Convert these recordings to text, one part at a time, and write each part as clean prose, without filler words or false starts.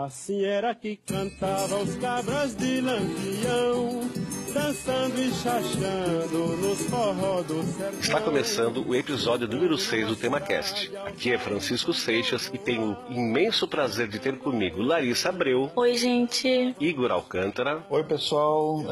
Assim era que cantava os cabras de Lampião, dançando e chachando nos forró do sertão. Está começando o episódio número 6 do TemaCast. Aqui é Francisco Seixas e tenho o imenso prazer de ter comigo Larissa Abreu. Oi, gente. Igor Alcântara. Oi, pessoal.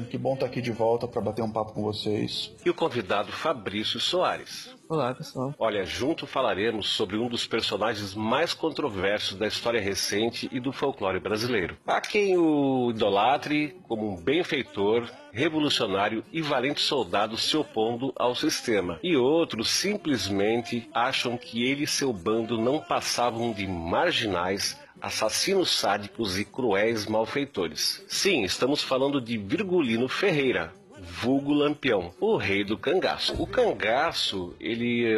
Que bom estar aqui de volta para bater um papo com vocês. E o convidado Fabrício Soares. Olá, pessoal. Olha, junto falaremos sobre um dos personagens mais controversos da história recente e do folclore brasileiro. Há quem o idolatre como um benfeitor, revolucionário e valente soldado se opondo ao sistema. E outros simplesmente acham que ele e seu bando não passavam de marginais, assassinos sádicos e cruéis malfeitores. Sim, estamos falando de Virgulino Ferreira, vulgo Lampião, o rei do cangaço. O cangaço, ele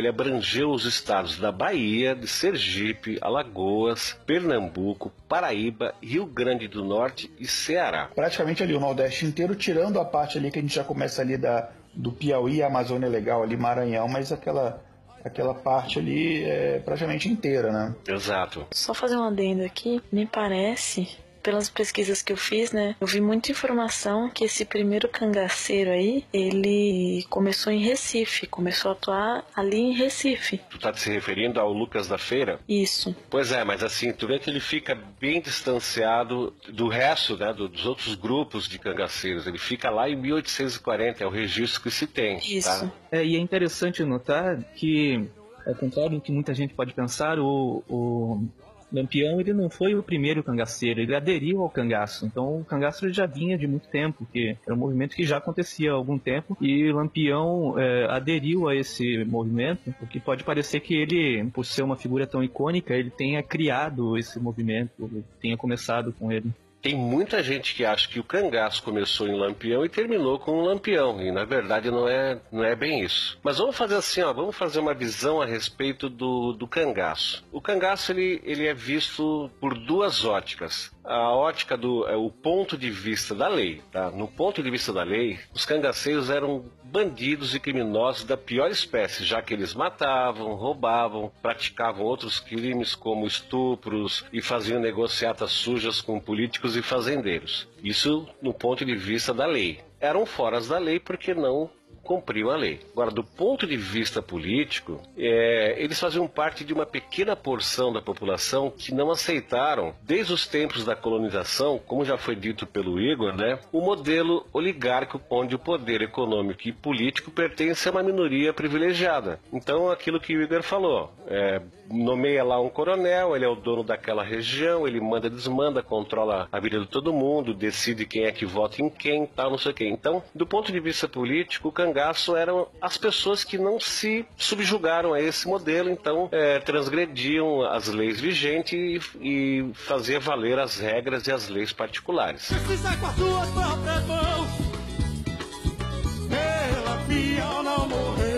abrangeu os estados da Bahia, de Sergipe, Alagoas, Pernambuco, Paraíba, Rio Grande do Norte e Ceará. Praticamente ali o Nordeste inteiro, tirando a parte ali que a gente já começa ali do Piauí, Amazônia Legal, ali Maranhão, mas aquela parte ali é praticamente inteira, né? Exato. Só fazer um adendo aqui, me parece, pelas pesquisas que eu fiz, né, eu vi muita informação que esse primeiro cangaceiro aí, ele começou em Recife, começou a atuar ali em Recife. Tu tá se referindo ao Lucas da Feira? Isso. Pois é, mas assim, tu vê que ele fica bem distanciado do resto, né, dos outros grupos de cangaceiros. Ele fica lá em 1840, é o registro que se tem. Isso. Tá? E é interessante notar que, ao contrário do que muita gente pode pensar, o Lampião, ele não foi o primeiro cangaceiro, ele aderiu ao cangaço. Então o cangaço ele já vinha de muito tempo, que era um movimento que já acontecia há algum tempo, e Lampião aderiu a esse movimento, o que pode parecer que ele, por ser uma figura tão icônica, ele tenha criado esse movimento, tenha começado com ele. Tem muita gente que acha que o cangaço começou em Lampião e terminou com o Lampião, e na verdade não é bem isso. Mas vamos fazer assim, vamos fazer uma visão a respeito do cangaço. O cangaço ele é visto por duas óticas. A ótica o ponto de vista da lei, tá? No ponto de vista da lei, os cangaceiros eram bandidos e criminosos da pior espécie, já que eles matavam, roubavam, praticavam outros crimes como estupros e faziam negociatas sujas com políticos e fazendeiros. Isso no ponto de vista da lei. Eram foras da lei porque não cumpriam a lei. Agora, do ponto de vista político, eles faziam parte de uma pequena porção da população que não aceitaram, desde os tempos da colonização, como já foi dito pelo Igor, né, o modelo oligárquico onde o poder econômico e político pertence a uma minoria privilegiada. Então, aquilo que o Igor falou, nomeia lá um coronel, ele é o dono daquela região, ele manda, desmanda, controla a vida de todo mundo, decide quem é que vota em quem, tal, não sei o quê. Então, do ponto de vista político, o cangaço eram as pessoas que não se subjugaram a esse modelo, então transgrediam as leis vigentes e faziam valer as regras e as leis particulares. Precisa com as suas próprias mãos, Lampião não morreu,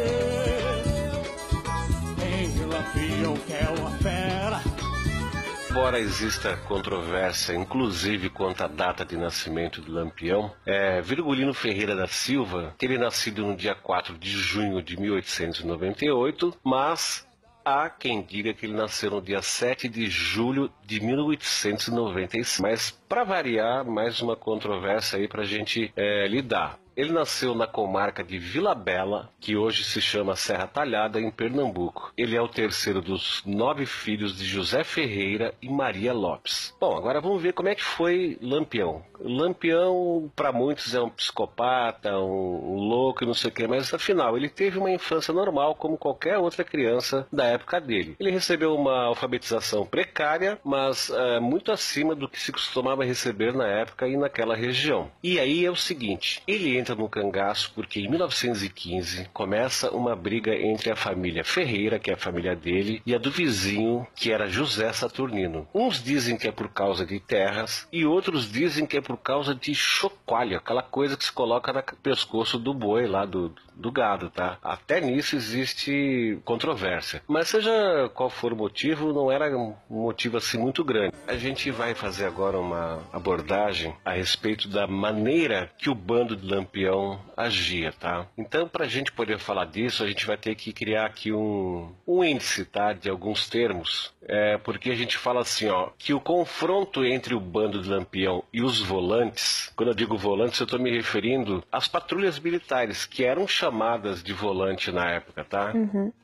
Lampião que é uma fera. Embora exista controvérsia, inclusive quanto à data de nascimento do Lampião, Virgulino Ferreira da Silva teria nascido no dia 4 de junho de 1898, mas há quem diga que ele nasceu no dia 7 de julho de 1895. Mas, para variar, mais uma controvérsia aí para a gente lidar. Ele nasceu na comarca de Vila Bela, que hoje se chama Serra Talhada, em Pernambuco. Ele é o terceiro dos 9 filhos de José Ferreira e Maria Lopes. Bom, agora vamos ver como é que foi Lampião. Lampião, para muitos, é um psicopata, um louco e não sei o que, mas afinal, ele teve uma infância normal, como qualquer outra criança da época dele. Ele recebeu uma alfabetização precária, mas muito acima do que se costumava receber na época e naquela região. E aí é o seguinte, ele entra no cangaço porque em 1915 começa uma briga entre a família Ferreira, que é a família dele, e a do vizinho, que era José Saturnino. Uns dizem que é por causa de terras e outros dizem que é por causa de chocalho, aquela coisa que se coloca no pescoço do boi lá, do gado, tá? Até nisso existe controvérsia. Mas seja qual for o motivo, não era um motivo assim muito grande. A gente vai fazer agora uma abordagem a respeito da maneira que o bando de Lampião agia, tá? Então, para a gente poder falar disso, a gente vai ter que criar aqui um índice, tá? De alguns termos porque a gente fala assim, que o confronto entre o bando de Lampião e os volantes, quando eu digo volantes, eu estou me referindo às patrulhas militares, que eram chamadas de volante na época, tá?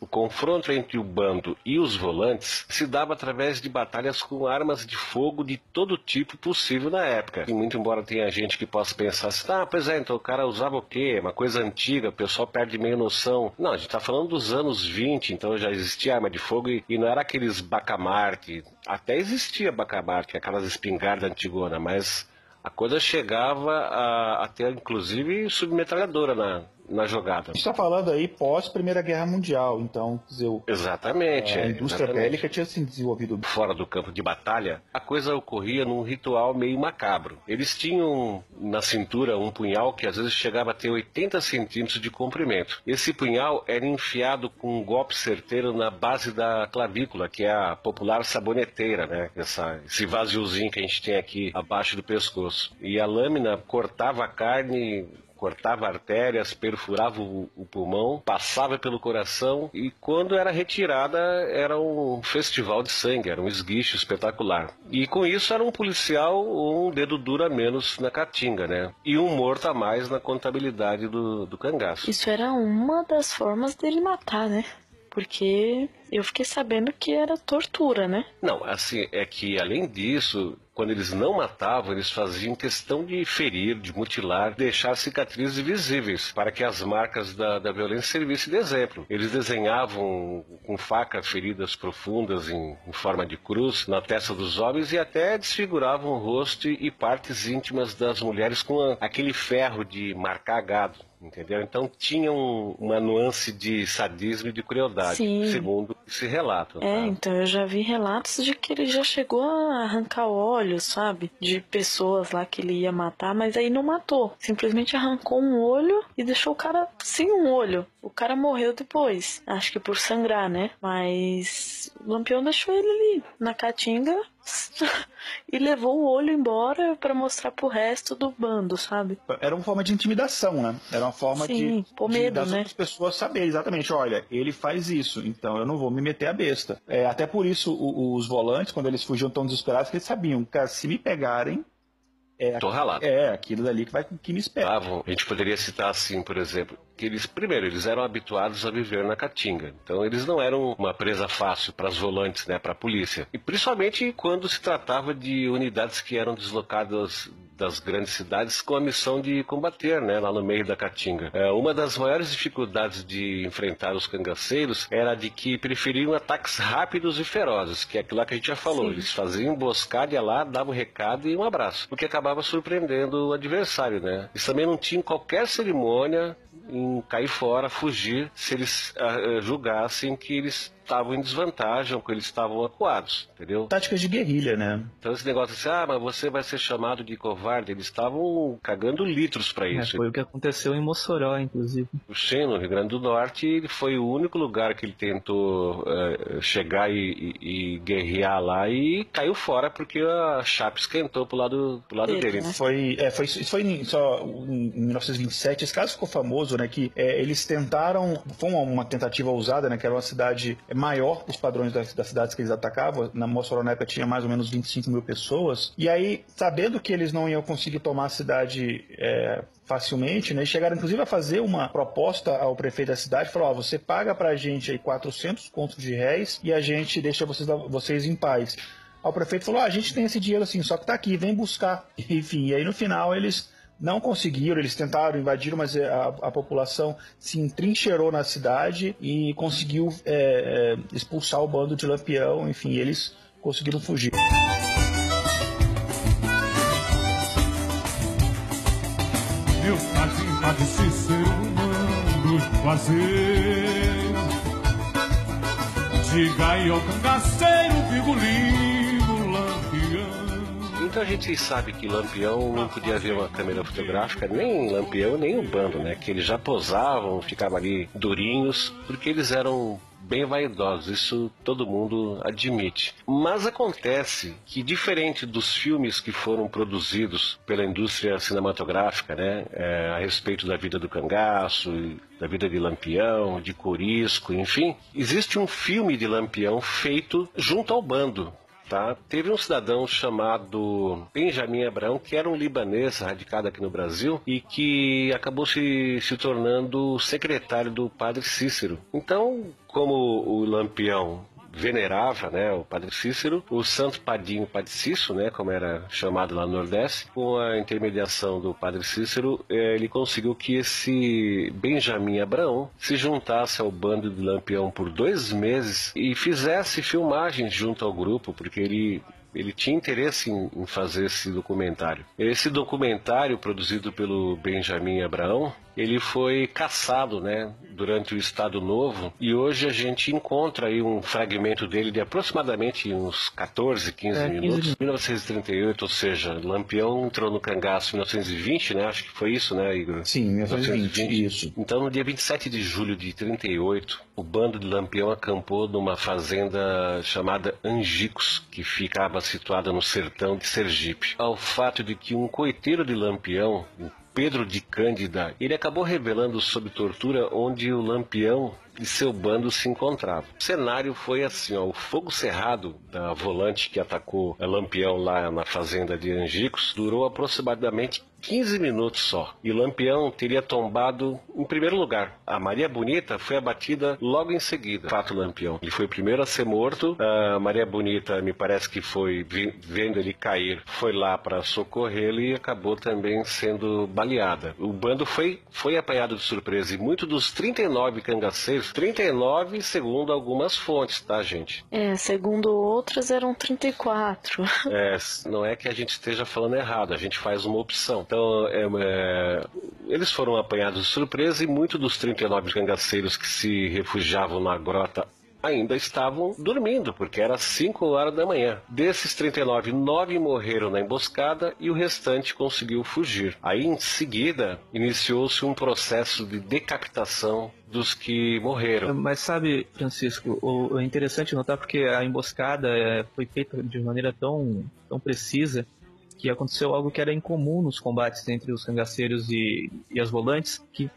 O confronto entre o bando e os volantes se dava através de batalhas com armas de fogo de todo tipo possível na época. E muito embora tenha gente que possa pensar assim, pois é, então o cara usava o quê? Uma coisa antiga, o pessoal perde meio noção. Não, a gente está falando dos anos 20, então já existia arma de fogo e não era aqueles bacamarte. Até existia bacamarte, aquelas espingardas antigonas, mas a coisa chegava a ter inclusive submetralhadora na jogada. A gente está falando aí pós Primeira Guerra Mundial, então, quer dizer, exatamente, a indústria bélica tinha se desenvolvido. Fora do campo de batalha, a coisa ocorria num ritual meio macabro. Eles tinham na cintura um punhal que às vezes chegava a ter 80 centímetros de comprimento. Esse punhal era enfiado com um golpe certeiro na base da clavícula, que é a popular saboneteira, né? Esse vaziozinho que a gente tem aqui abaixo do pescoço. E a lâmina cortava a carne, cortava artérias, perfurava o pulmão, passava pelo coração e quando era retirada era um festival de sangue, era um esguicho espetacular. E com isso era um policial um dedo duro a menos na caatinga, né? E um morto a mais na contabilidade do cangaço. Isso era uma das formas dele matar, né? Porque eu fiquei sabendo que era tortura, né? Não, assim, é que além disso, quando eles não matavam, eles faziam questão de ferir, de mutilar, deixar cicatrizes visíveis, para que as marcas da violência servissem de exemplo. Eles desenhavam com faca feridas profundas em forma de cruz na testa dos homens e até desfiguravam o rosto e partes íntimas das mulheres com aquele ferro de marcar gado. Entendeu? Então tinha uma nuance de sadismo e de crueldade, Sim. segundo esse relato. Então eu já vi relatos de que ele já chegou a arrancar olhos, sabe? De pessoas lá que ele ia matar, mas aí não matou. Simplesmente arrancou um olho e deixou o cara sem um olho. O cara morreu depois, acho que por sangrar, né? Mas o Lampião deixou ele ali na caatinga e levou o olho embora pra mostrar pro resto do bando, sabe? Era uma forma de intimidação, né? Era uma forma pôr medo, das né? outras pessoas saberem exatamente, olha, ele faz isso, então eu não vou me meter a besta. Até por isso os volantes, quando eles fugiam tão desesperados, que eles sabiam, cara, se me pegarem, tô ralado. Aquilo dali que me espera. A gente poderia citar assim, por exemplo, que eles eram habituados a viver na caatinga. Então eles não eram uma presa fácil para os volantes, né, para a polícia. E principalmente quando se tratava de unidades que eram deslocadas das grandes cidades com a missão de combater, né, lá no meio da caatinga. Uma das maiores dificuldades de enfrentar os cangaceiros era de que preferiam ataques rápidos e ferozes, que é aquilo lá que a gente já falou. Sim. Eles faziam emboscada, ia lá, davam um recado e um abraço, o que acabava surpreendendo o adversário, né? Eles também não tinham qualquer cerimônia em cair fora, fugir, se eles julgassem que eles estavam em desvantagem, que eles estavam acuados, entendeu? Táticas de guerrilha, né? Então esse negócio assim, mas você vai ser chamado de covarde, eles estavam cagando litros para isso. Foi o que aconteceu em Mossoró, inclusive. Sim, no Rio Grande do Norte, ele foi o único lugar que ele tentou chegar e guerrear lá e caiu fora porque a chapa esquentou pro lado dele. Né? Foi só em 1927, esse caso ficou famoso, né, que eles tentaram, foi uma tentativa ousada, né, que era uma cidade maior os padrões das cidades que eles atacavam. Na Mossoró, na época, tinha mais ou menos 25 mil pessoas. E aí, sabendo que eles não iam conseguir tomar a cidade facilmente, né, eles chegaram inclusive a fazer uma proposta ao prefeito da cidade, falou, você paga pra gente aí 400 contos de réis e a gente deixa vocês em paz. Aí o prefeito falou, a gente tem esse dinheiro assim, só que tá aqui, vem buscar. Enfim, e aí no final eles não conseguiram, eles tentaram invadir, mas a população se entrincheirou na cidade e conseguiu expulsar o bando de Lampião, enfim, eles conseguiram fugir. Meu padrinho de ser humano fazer. Diga aí ao cangaceiro, virgulino, Lampião. Então a gente sabe que Lampião não podia ver uma câmera fotográfica, nem Lampião, nem o bando, né? Que eles já posavam, ficavam ali durinhos, porque eles eram bem vaidosos, isso todo mundo admite. Mas acontece que, diferente dos filmes que foram produzidos pela indústria cinematográfica, né, a respeito da vida do cangaço, da vida de Lampião, de Corisco, enfim, existe um filme de Lampião feito junto ao bando. Tá? Teve um cidadão chamado Benjamin Abrão, que era um libanês radicado aqui no Brasil e que acabou se tornando secretário do padre Cícero. Então, como o Lampião venerava, né, o padre Cícero, o santo padinho Padre Cício, né, como era chamado lá no Nordeste, com a intermediação do padre Cícero, ele conseguiu que esse Benjamin Abraão se juntasse ao bando de Lampião por 2 meses e fizesse filmagens junto ao grupo, porque ele tinha interesse em fazer esse documentário. Esse documentário, produzido pelo Benjamin Abraão, ele foi caçado, né, durante o Estado Novo, e hoje a gente encontra aí um fragmento dele de aproximadamente uns 14, 15 minutos. 1938, ou seja, Lampião entrou no cangaço em 1920, né? Acho que foi isso, né, Igor? Sim, 1920, isso. Então, no dia 27 de julho de 38, o bando de Lampião acampou numa fazenda chamada Angicos, que ficava situada no sertão de Sergipe. Ao fato de que um coiteiro de Lampião, Pedro de Cândida, ele acabou revelando sob tortura onde o Lampião e seu bando se encontravam. O cenário foi assim, ó, o fogo cerrado da volante que atacou Lampião lá na fazenda de Angicos durou aproximadamente 15 minutos só. E Lampião teria tombado em primeiro lugar. A Maria Bonita foi abatida logo em seguida. Fato Lampião. Ele foi o primeiro a ser morto. A Maria Bonita, me parece que foi, vendo ele cair, foi lá para socorrê-lo e acabou também sendo baleada. O bando foi apanhado de surpresa e muitos dos 39 cangaceiros, 39 segundo algumas fontes, tá, gente? Segundo outras eram 34. Não é que a gente esteja falando errado, a gente faz uma opção. Então, eles foram apanhados de surpresa e muitos dos 39 cangaceiros que se refugiavam na grota ainda estavam dormindo, porque era 5 horas da manhã. Desses 39, 9 morreram na emboscada e o restante conseguiu fugir. Aí, em seguida, iniciou-se um processo de decapitação dos que morreram. Mas sabe, Francisco, é interessante notar porque a emboscada foi feita de maneira tão precisa que aconteceu algo que era incomum nos combates entre os cangaceiros e as volantes, que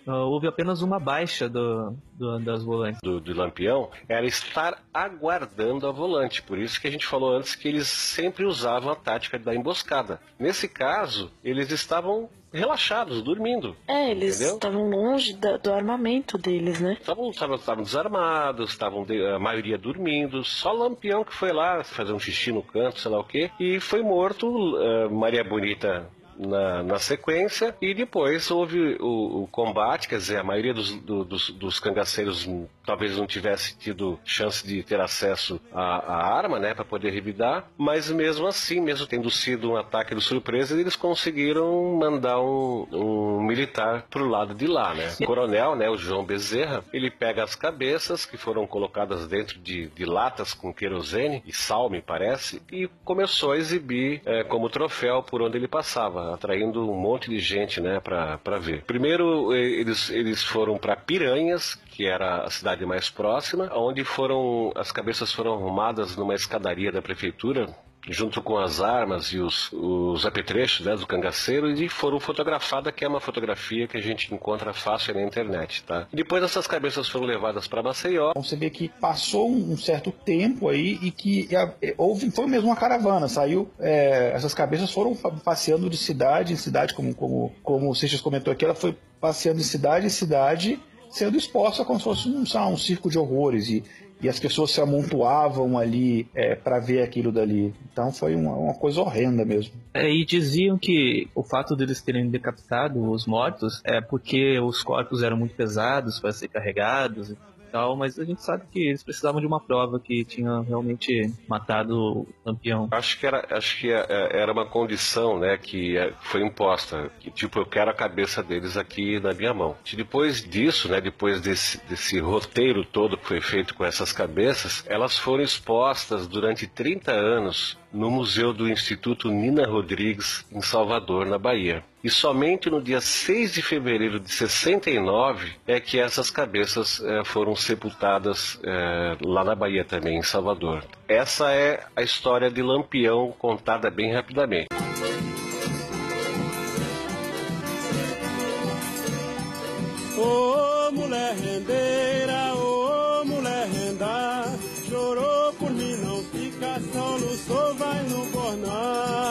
houve apenas uma baixa das volantes. Do Lampião era estar aguardando a volante. Por isso que a gente falou antes que eles sempre usavam a tática da emboscada. Nesse caso, eles estavam relaxados, dormindo. Eles estavam longe do armamento deles, né? Estavam desarmados, estavam a maioria dormindo. Só Lampião que foi lá fazer um xixi no canto, sei lá o quê, e foi morto. Maria Bonita na sequência, e depois houve o combate, quer dizer, a maioria dos cangaceiros talvez não tivesse tido chance de ter acesso à arma, né, para poder revidar, mas mesmo assim, mesmo tendo sido um ataque de surpresa, eles conseguiram mandar um militar pro lado de lá, né. O coronel, né, o João Bezerra, ele pega as cabeças que foram colocadas dentro de latas com querosene e sal, me parece, e começou a exibir como troféu por onde ele passava, atraindo um monte de gente, né, para ver. Primeiro, eles foram para Piranhas, que era a cidade mais próxima, onde as cabeças foram arrumadas numa escadaria da prefeitura, junto com as armas e os apetrechos, né, do cangaceiro, e foram fotografadas, que é uma fotografia que a gente encontra fácil na internet, tá? E depois essas cabeças foram levadas para Maceió. Então você vê que passou um certo tempo aí e que foi mesmo uma caravana, essas cabeças foram passeando de cidade em cidade, como o Seixas comentou aqui, ela foi passeando de cidade em cidade, sendo exposta como se fosse um circo de horrores, e as pessoas se amontoavam ali para ver aquilo dali. Então foi uma coisa horrenda mesmo. E diziam que o fato deles terem decapitado os mortos é porque os corpos eram muito pesados para ser carregados e tal, mas a gente sabe que eles precisavam de uma prova que tinha realmente matado o Lampião. Acho que era uma condição, né, que foi imposta, que tipo, eu quero a cabeça deles aqui na minha mão. E depois disso, né, depois desse roteiro todo que foi feito com essas cabeças, elas foram expostas durante 30 anos no Museu do Instituto Nina Rodrigues, em Salvador, na Bahia. E somente no dia 6 de fevereiro de 69 é que essas cabeças foram sepultadas lá na Bahia também, em Salvador. Essa é a história de Lampião contada bem rapidamente. Ô mulher rendeira, ô mulher renda, chorou por mim, não fica só, luçou, vai no bornar.